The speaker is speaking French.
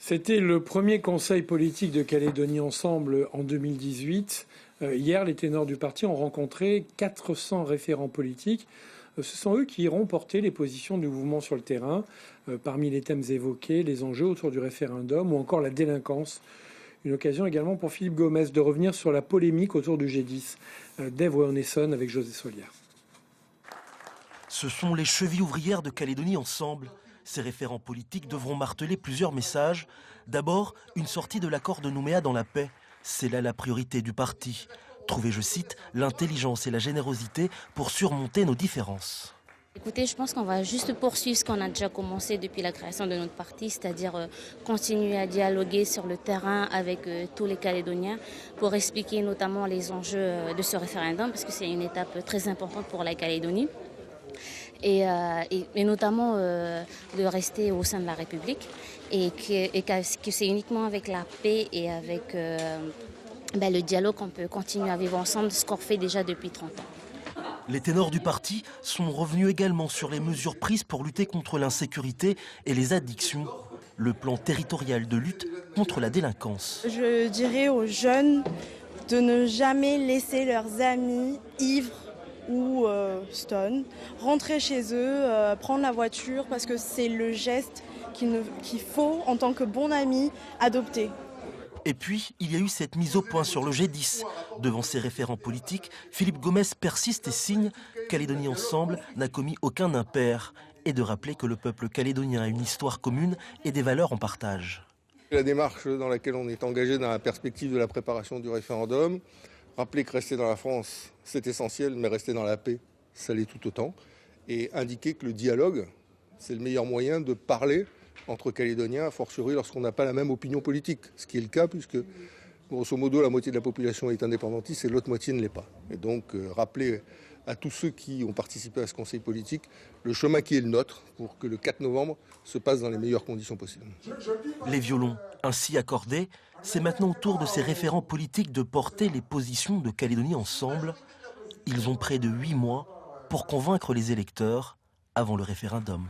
C'était le premier conseil politique de Calédonie Ensemble en 2018. Hier, les ténors du parti ont rencontré 400 référents politiques. Ce sont eux qui iront porter les positions du mouvement sur le terrain. Parmi les thèmes évoqués, les enjeux autour du référendum ou encore la délinquance. Une occasion également pour Philippe Gomès de revenir sur la polémique autour du G10. Dave Wernison avec José Solière. Ce sont les chevilles ouvrières de Calédonie Ensemble. Ces référents politiques devront marteler plusieurs messages. D'abord, une sortie de l'accord de Nouméa dans la paix. C'est là la priorité du parti. Trouver, je cite, l'intelligence et la générosité pour surmonter nos différences. Écoutez, je pense qu'on va juste poursuivre ce qu'on a déjà commencé depuis la création de notre parti, c'est-à-dire continuer à dialoguer sur le terrain avec tous les Calédoniens pour expliquer notamment les enjeux de ce référendum, parce que c'est une étape très importante pour la Calédonie. Et notamment de rester au sein de la République et que c'est uniquement avec la paix et avec le dialogue qu'on peut continuer à vivre ensemble, ce qu'on fait déjà depuis 30 ans. Les ténors du parti sont revenus également sur les mesures prises pour lutter contre l'insécurité et les addictions. Le plan territorial de lutte contre la délinquance. Je dirais aux jeunes de ne jamais laisser leurs amis ivres ou stone, rentrer chez eux, prendre la voiture parce que c'est le geste qu'il faut en tant que bon ami adopter. Et puis, il y a eu cette mise au point sur le G10. Devant ses référents politiques, Philippe Gomès persiste et signe « Calédonie Ensemble n'a commis aucun impair » et de rappeler que le peuple calédonien a une histoire commune et des valeurs en partage. La démarche dans laquelle on est engagé dans la perspective de la préparation du référendum, rappeler que rester dans la France, c'est essentiel, mais rester dans la paix, ça l'est tout autant. Et indiquer que le dialogue, c'est le meilleur moyen de parler entre Calédoniens, a fortiori lorsqu'on n'a pas la même opinion politique. Ce qui est le cas, puisque, grosso modo, la moitié de la population est indépendantiste et l'autre moitié ne l'est pas. Et donc, rappeler à tous ceux qui ont participé à ce conseil politique le chemin qui est le nôtre pour que le 4 novembre se passe dans les meilleures conditions possibles. Les violons ainsi accordés, c'est maintenant au tour de ces référents politiques de porter les positions de Calédonie Ensemble. Ils ont près de 8 mois pour convaincre les électeurs avant le référendum.